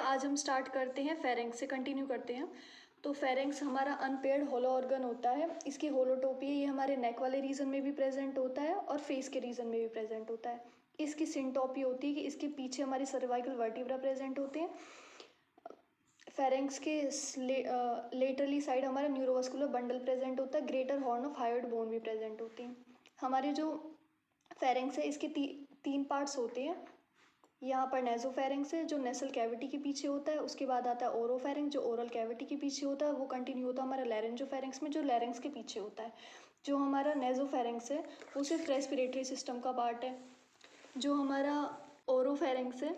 आज हम स्टार्ट करते हैं फेरेंक्स से, कंटिन्यू करते हैं। तो फेरेंक्स हमारा अनपेयर्ड होलो ऑर्गन होता है। इसकी होलोटोपी ये हमारे नेक वाले रीजन में भी प्रेजेंट होता है और फेस के रीजन में भी प्रेजेंट होता है। इसकी सिंटोपी होती है कि इसके पीछे हमारी सर्वाइकल वर्टिब्रा प्रेजेंट होते हैं। फेरेंक्स के लेटरली साइड हमारा न्यूरोवास्कुलर बंडल प्रेजेंट होता है। Greater horn of hyoid bone भी प्रेजेंट होती है। हमारे जो फेरेंक्स है इसके तीन पार्ट्स होते हैं। यहाँ पर नेजोफेरेंक्स है जो नेसल कैविटी के पीछे होता है। उसके बाद आता है ओरोफेरेंक्स जो ओरल कैविटी के पीछे होता है। वो कंटिन्यू होता है हमारा लैरेंजोफेरेंक्स में जो लैरेंक्स के पीछे होता है। जो हमारा नेजोफेरेंक्स है वो सिर्फ रेस्पिरेटरी सिस्टम का पार्ट है। जो हमारा ओरोफेरेंक्स है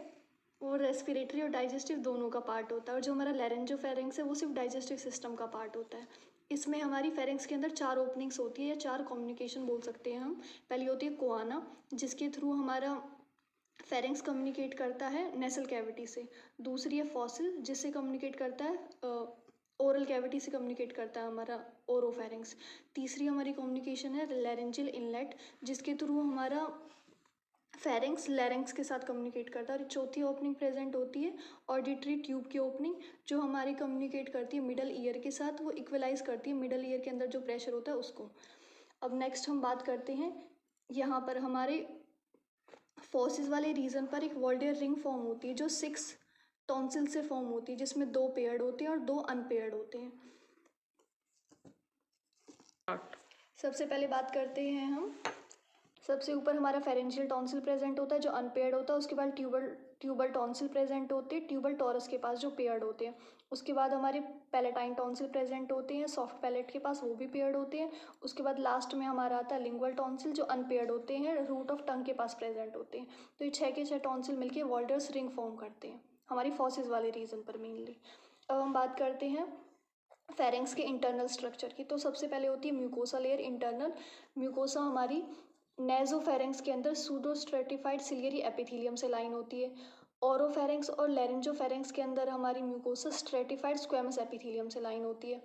वो रेस्पिरेटरी और डाइजेस्टिव दोनों का पार्ट होता है। और जो हमारा लैरेंजोफेरेंक्स है वो सिर्फ डाइजेस्टिव सिस्टम का पार्ट होता है। इसमें हमारी फेरेंक्स के अंदर 4 ओपनिंग्स होती है या 4 कम्युनिकेशन बोल सकते हैं हम। पहली होती है कोआना जिसके थ्रू हमारा फेरेंक्स कम्युनिकेट करता है नेसल कैविटी से। दूसरी है फॉसिल जिससे कम्युनिकेट करता है ओरल कैविटी से कम्युनिकेट करता है हमारा ओरोफेरेंक्स। तीसरी हमारी कम्युनिकेशन है लैरेंजियल इनलेट जिसके थ्रू हमारा फेरेंक्स लैरेंक्स के साथ कम्युनिकेट करता है। और चौथी ओपनिंग प्रेजेंट होती है ऑडिटरी ट्यूब की ओपनिंग जो हमारी कम्युनिकेट करती है मिडल ईयर के साथ। वो इक्वलाइज करती है मिडल ईयर के अंदर जो प्रेशर होता है उसको। अब नेक्स्ट हम बात करते हैं यहाँ पर हमारे फॉसिस वाले रीजन पर एक वॉल्डियर रिंग फॉर्म होती है जो 6 टॉन्सिल से फॉर्म होती है जिसमें 2 पेयर्ड होते हैं और 2 अनपेयर्ड होते हैं। सबसे पहले बात करते हैं हम सबसे ऊपर हमारा फेरेंजियल टॉन्सिल प्रेजेंट होता है जो अनपेयर्ड होता है। उसके बाद ट्यूबल टॉन्सिल प्रेजेंट होते हैं ट्यूबल टॉरस के पास जो पेयर्ड होते हैं। उसके बाद हमारे पैलेटाइन टॉन्सिल प्रेजेंट होते हैं सॉफ्ट पैलेट के पास वो भी पेयर्ड होते हैं। उसके बाद लास्ट में हमारा आता है लिंगुअल टॉन्सिल जो अनपेयर्ड होते हैं रूट ऑफ टंग के पास प्रेजेंट होते हैं। तो ये 6 के 6 टॉन्सिल मिलकर वॉल्डर्स रिंग फॉर्म करते हैं हमारी फॉसिस वाले रीजन पर मेनली। अब हम बात करते हैं फेरेंक्स के इंटरनल स्ट्रक्चर की। तो सबसे पहले होती है म्यूकोसा लेयर इंटरनल। म्यूकोसा हमारी नेजोफेरेंक्स के अंदर सूडो स्ट्रेटिफाइड सिलियरी एपिथेलियम से लाइन होती है। ओरोफेरेंक्स और लैरेंजोफेरेंक्स के अंदर हमारी म्यूकोसा स्ट्रेटिफाइड स्क्वेमस एपिथेलियम से लाइन होती है।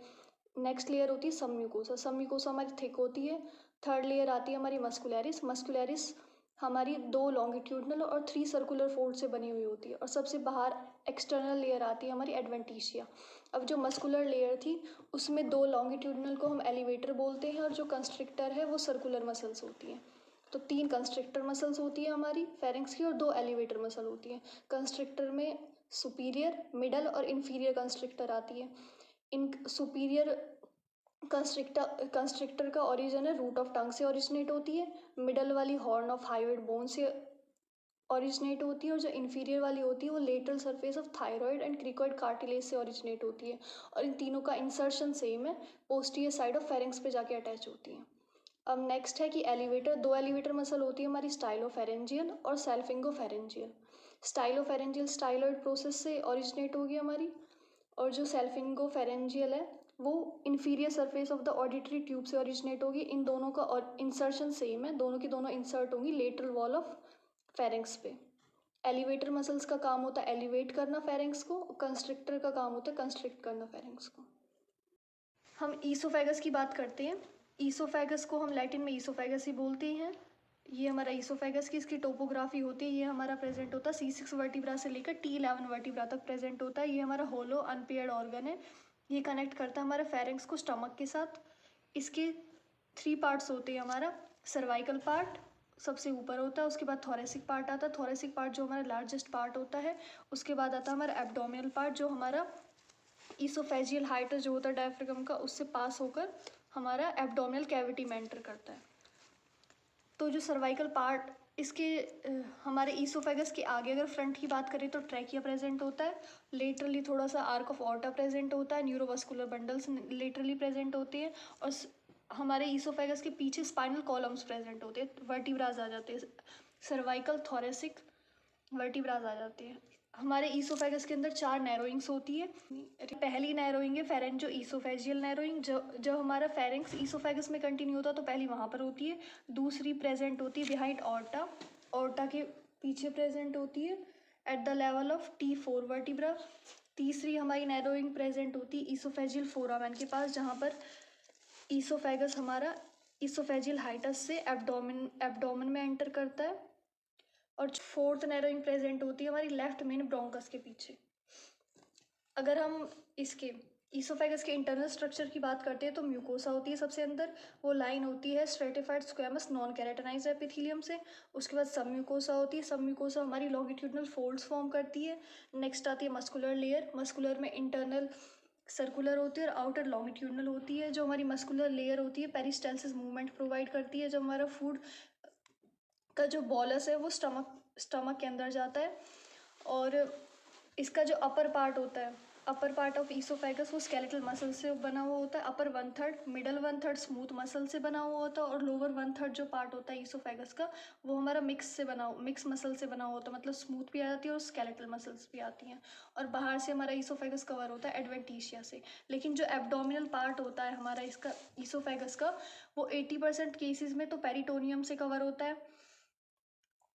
नेक्स्ट लेयर होती है सब म्यूकोसा। सब म्यूकोसा हमारी थिक होती है। थर्ड लेयर आती है हमारी मस्कुलैरिस। मस्कुलैरिस हमारी 2 लॉन्गिट्यूडनल और 3 सर्कुलर फोल्ड से बनी हुई होती है। और सबसे बाहर एक्सटर्नल लेयर आती है हमारी एडवेंटिशिया। अब जो मस्कुलर लेयर थी उसमें 2 लॉन्गिट्यूडनल को हम एलिवेटर बोलते हैं और जो कंस्ट्रिक्टर है वो सर्कुलर मसल्स होती हैं। तो 3 कंस्ट्रिक्टर मसल्स होती है हमारी फेरेंक्स की और 2 एलिवेटर मसल होती है। कंस्ट्रिक्टर में सुपीरियर मिडल और इन्फीरियर कंस्ट्रिक्टर आती है। इन सुपीरियर कंस्ट्रिक्टर का ओरिजिन है रूट ऑफ टंग से ओरिजिनेट होती है। मिडल वाली हॉर्न ऑफ हायोइड बोन से ओरिजिनेट होती है। और जो इन्फीरियर वाली होती है वो lateral surface of thyroid and cricoid cartilage से ओरिजिनेट होती है। और इन तीनों का इंसर्शन सेम है पोस्टीरियर साइड ऑफ फेरेंक्स पे जाके अटैच होती है। अब नेक्स्ट है कि एलिवेटर 2 एलिवेटर मसल होती है हमारी स्टाइलोफेरेंजियल और सेल्फिंगोफेरेंजियल। स्टाइलोफेरेंजियल स्टाइलॉइड प्रोसेस से ओरिजिनेट होगी हमारी। और जो सेल्फिंगोफेरेंजियल है वो inferior surface of the auditory tube से ओरिजिनेट होगी। इन दोनों का और इंसर्शन सेम है दोनों की दोनों इंसर्ट होंगी लेटरल वॉल ऑफ फेरेंक्स पे। एलिवेटर मसल्स का काम होता है एलिवेट करना फेरेंक्स को। कंस्ट्रिक्टर का काम होता है कंस्ट्रिक्ट करना फेरेंक्स को। हम ईसोफेगस की बात करते हैं। ईसोफेगस को हम लैटिन में ईसोफेगस ही बोलते हैं। ये हमारा ईसोफेगस की इसकी टोपोग्राफी होती है। ये हमारा प्रेजेंट होता है C6 वर्टिब्रा से लेकर T11 वर्टिब्रा तक प्रेजेंट होता है। ये हमारा होलो अनपेयर्ड ऑर्गन है। ये कनेक्ट करता है हमारे फेरेंक्स को स्टमक के साथ। इसके 3 पार्ट्स होते हैं हमारा सर्वाइकल पार्ट सबसे ऊपर होता है। उसके बाद थोरेसिक पार्ट आता है। थोरेसिक पार्ट जो हमारा लार्जेस्ट पार्ट होता है। उसके बाद आता है हमारा एब्डोमिनल पार्ट जो हमारा ईसोफेजियल हाइटस जो होता है डायफ्रागम का उससे पास होकर हमारा एब्डोमिनल कैविटी में एंटर करता है। तो जो सर्वाइकल पार्ट इसके हमारे ईसोफेगस के आगे अगर फ्रंट की बात करें तो ट्रैकिया प्रेजेंट होता है। लेटरली थोड़ा सा आर्क ऑफ ऑर्टा प्रेजेंट होता है। न्यूरोवास्कुलर बंडल्स लेटरली प्रेजेंट होती है। और हमारे ईसोफेगस के पीछे स्पाइनल कॉलम्स प्रेजेंट होते हैं। वर्टिब्रास आ जाते हैं सर्वाइकल थोरेसिक वर्टिब्रास आ जाते हैं। हमारे ईसोफेगस के अंदर 4 नैरोइंग्स होती है। पहली नैरोइंग है फेरेंजो ईसोफेजियल नैरोइंग जो हमारा फेरेंक्स ईसोफेगस में कंटिन्यू होता है तो पहली वहाँ पर होती है। दूसरी प्रेजेंट होती है बिहाइंड ऑर्टा। ऑर्टा के पीछे प्रेजेंट होती है at the level of T4 vertebra. तीसरी हमारी नैरोइंग प्रेजेंट होती है ईसोफेजियल फोरामेन के पास जहाँ पर ईसोफेगस हमारा ईसोफेजियल हाइटस से एब्डोमेन में एंटर करता है। और 4th नैरोइंग प्रेजेंट होती है हमारी लेफ्ट मेन ब्रोंकस के पीछे। अगर हम इसके ईसोफेगस के इंटरनल स्ट्रक्चर की बात करते हैं तो म्यूकोसा होती है सबसे अंदर, वो लाइन होती है stratified squamous non keratinized epithelium से। उसके बाद सब म्यूकोसा होती है, सब म्यूकोसा हमारी लॉन्गिट्यूडनल फोल्ड्स फॉर्म करती है। नेक्स्ट आती है मस्कुलर लेयर, मस्कुलर में इंटरनल सर्कुलर होती है और आउटर लॉन्गिट्यूडनल होती है। जो हमारी मस्कुलर लेयर होती है पेरिस्टालसिस मूवमेंट प्रोवाइड करती है, जब हमारा फूड का जो बॉलस है वो स्टमक के अंदर जाता है। और इसका जो अपर पार्ट होता है, अपर पार्ट ऑफ ईसोफेगस, वो स्केलेटल मसल से बना हुआ होता है। अपर 1/3, मिडल 1/3 स्मूथ मसल से बना हुआ होता है और लोअर 1/3 जो पार्ट होता है ईसोफेगस का वो हमारा मिक्स मसल से बना हुआ होता है, मतलब स्मूथ भी आ जाती है और स्केलेटल मसल्स भी आती हैं। और बाहर से हमारा ईसोफेगस कवर होता है एडवेंटिशिया से। लेकिन जो एब्डोमिनल पार्ट होता है हमारा इसका ईसोफेगस का, वो 80% केसेस में तो पेरिटोनियम से कवर होता है,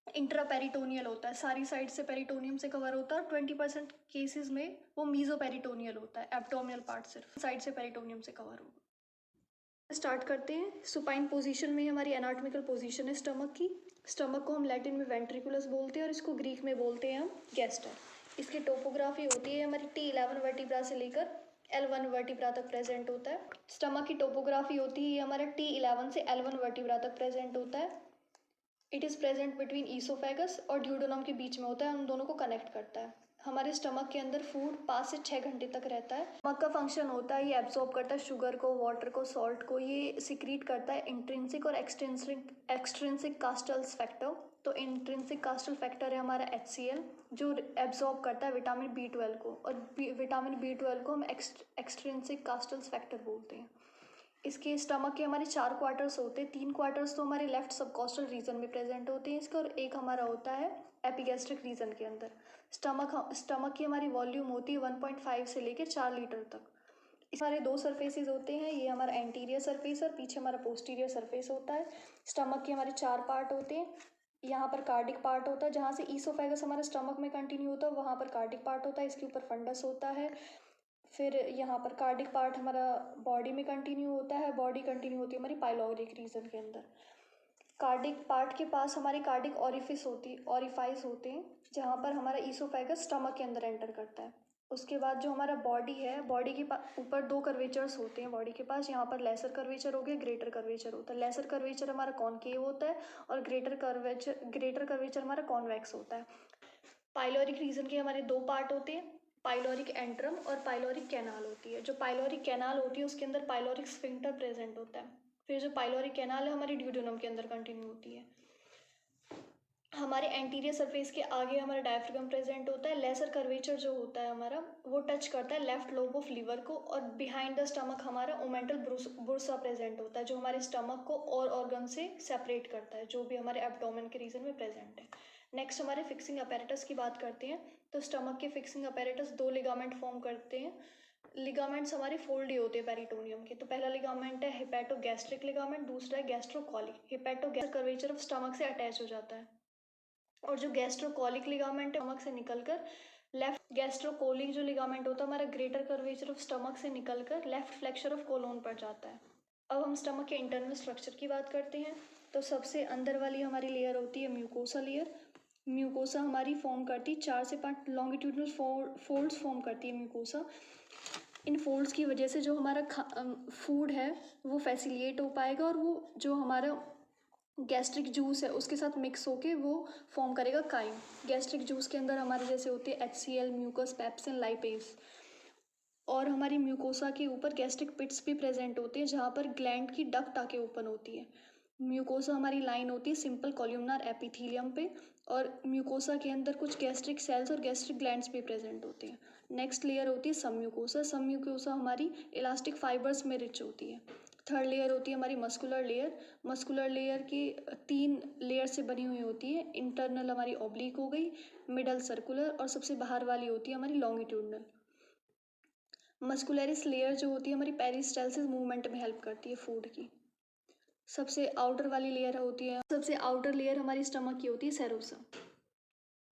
इंट्रापेरिटोनियल होता है, सारी साइड से पेरिटोनियम से कवर होता है। और 20% केसेस में वो मीजोपेरिटोनियल होता है, एब्डोमिनल पार्ट सिर्फ साइड से पेरिटोनियम से कवर होगा। स्टार्ट करते हैं। सुपाइन पोजीशन में हमारी एनाटॉमिकल पोजीशन है स्टमक की। स्टमक को हम लैटिन में वेंट्रिकुलस बोलते हैं और इसको ग्रीक में बोलते हैं हम गैस्टर। इसकी टोपोग्राफी होती है हमारी T11 वर्टिब्रा से लेकर L1 वर्टिब्रा तक प्रेजेंट होता है। स्टमक की टोपोग्राफी होती है हमारा T11 से L1 वर्टिब्रा तक प्रेजेंट होता है। It is present between oesophagus और ड्यूडेनम के बीच में होता है, उन दोनों को कनेक्ट करता है। हमारे स्टमक के अंदर फूड 5 से 6 घंटे तक रहता है। स्टमक का फंक्शन होता है, ये एब्जॉर्ब करता है शुगर को, वाटर को, सॉल्ट को, ये सिक्रीट करता है इंट्रिंसिक और एक्सट्रिंसिक कास्टल्स फैक्टर। तो इंट्रिंसिक कास्टल फैक्टर है हमारा HCl, जो एब्जॉर्ब करता है विटामिन B12 को, और विटामिन B12 को हम एक्सट्रिंसिक कास्टल्स फैक्टर बोलते हैं। इसके स्टमक के हमारे 4 क्वार्टर्स होते हैं। 3 क्वार्टर्स तो हमारे लेफ्ट सबकॉस्टल रीजन में प्रेजेंट होते हैं इसके, और एक हमारा होता है एपिगैस्ट्रिक रीजन के अंदर। स्टमक की हमारी वॉल्यूम होती है 1.5 से लेकर 4 लीटर तक। इस हमारे 2 सरफेसेस होते हैं, ये हमारा एंटीरियर सरफेस और पीछे हमारा पोस्टीरियर सरफेस होता है। स्टमक के हमारे 4 पार्ट होते हैं। यहाँ पर कार्डिक पार्ट होता है, जहाँ से ईसोफेगस हमारे स्टमक में कंटिन्यू होता है वहाँ पर कार्डिक पार्ट होता है, इसके ऊपर फंडस होता है। फिर यहाँ पर कार्डिक पार्ट हमारा बॉडी में कंटिन्यू होता है, बॉडी कंटिन्यू होती है हमारी पाइलोरिक रीजन के अंदर। कार्डिक पार्ट के पास हमारी कार्डिक ऑरिफाइस होते हैं, जहाँ पर हमारा ईसोफेगस स्टमक के अंदर एंटर करता है। उसके बाद जो हमारा बॉडी है, बॉडी के ऊपर 2 कर्वेचर्स होते हैं बॉडी के पास। यहाँ पर लेसर कर्वेचर हो गया, ग्रेटर कर्वेचर होता है। लेसर कर्वेचर हमारा कॉनकेव होता है और ग्रेटर कर्वेचर हमारा कॉन्वेक्स होता है। पाइलोरिक रीजन के हमारे 2 पार्ट होते हैं, पाइलोरिक एंट्रम और पाइलोरिक कैनाल होती है। जो पाइलोरिक कैनाल होती है उसके अंदर पाइलोरिक स्फिंक्टर प्रेजेंट होता है। फिर जो पाइलोरिक कैनाल है हमारी ड्यूडेनम के अंदर कंटिन्यू होती है। हमारे एंटीरियर सरफेस के आगे हमारा डायफ्रागम प्रेजेंट होता है। लेसर कर्वेचर जो होता है हमारा, वो टच करता है लेफ्ट लोब ऑफ लीवर को, और बिहाइंड द स्टमक हमारा ओमेंटल बुर्सा प्रेजेंट होता है, जो हमारे स्टमक को और ऑर्गन से सेपरेट करता है, जो भी हमारे एब्डोमेन के रीजन में प्रेजेंट है। नेक्स्ट हमारे फिक्सिंग अपैरेटस की बात करते हैं। तो स्टमक के फिक्सिंग अपैरेटस 2 लिगामेंट फॉर्म करते हैं। लिगामेंट्स हमारे फोल्ड ही होते हैं पेरिटोनियम के। तो पहला लिगामेंट है हिपैटोगैस्ट्रिक लिगामेंट, दूसरा है गैस्ट्रोकॉलिक। हिपैटोगैस्ट्रिक कर्वेचर ऑफ स्टमक से अटैच हो जाता है, और जो गैस्ट्रोकॉलिक लिगामेंट है स्टमक से निकलकर लेफ्ट गैस्ट्रोकोलिक जो लिगामेंट होता है हमारा ग्रेटर कर्वेचर ऑफ स्टमक से निकलकर लेफ्ट फ्लेक्सर ऑफ कोलोन पर जाता है। अब हम स्टमक के इंटरनल स्ट्रक्चर की बात करते हैं। तो सबसे अंदर वाली हमारी लेयर होती है म्यूकोसा लेयर। म्यूकोसा हमारी फॉर्म करती है 4 से 5 लॉन्गिट्यूडनल फोल्ड्स फॉर्म करती है म्यूकोसा। इन फोल्ड्स की वजह से जो हमारा फूड है वो फैसिलिएट हो पाएगा, और वो जो हमारा गैस्ट्रिक जूस है उसके साथ मिक्स होके वो फॉर्म करेगा काइम। गैस्ट्रिक जूस के अंदर हमारे जैसे होते हैं HCl, म्यूकस, पेप्सिन, लाइपेज। और हमारी म्यूकोसा के ऊपर गैस्ट्रिक पिट्स भी प्रेजेंट होते हैं, जहाँ पर ग्लैंड की डक्ट आके ओपन होती है। म्यूकोसा हमारी लाइन होती है सिंपल कॉल्यूमनार एपिथीलियम पे, और म्यूकोसा के अंदर कुछ गैस्ट्रिक सेल्स और गैस्ट्रिक ग्लैंड्स भी प्रेजेंट होते हैं। नेक्स्ट लेयर होती है सबम्यूकोसा। सबम्यूकोसा हमारी इलास्टिक फाइबर्स में रिच होती है। थर्ड लेयर होती है हमारी मस्कुलर लेयर। मस्कुलर लेयर की 3 लेयर से बनी हुई होती है। इंटरनल हमारी ऑब्लिक हो गई, मिडल सर्कुलर, और सबसे बाहर वाली होती है हमारी लॉन्गिट्यूडनल। मस्कुलरिस लेयर जो होती है हमारी पेरिस्टालसिस मूवमेंट में हेल्प करती है फूड की। सबसे आउटर वाली लेयर होती है, सबसे आउटर लेयर हमारी स्टमक की होती है सेरोसा।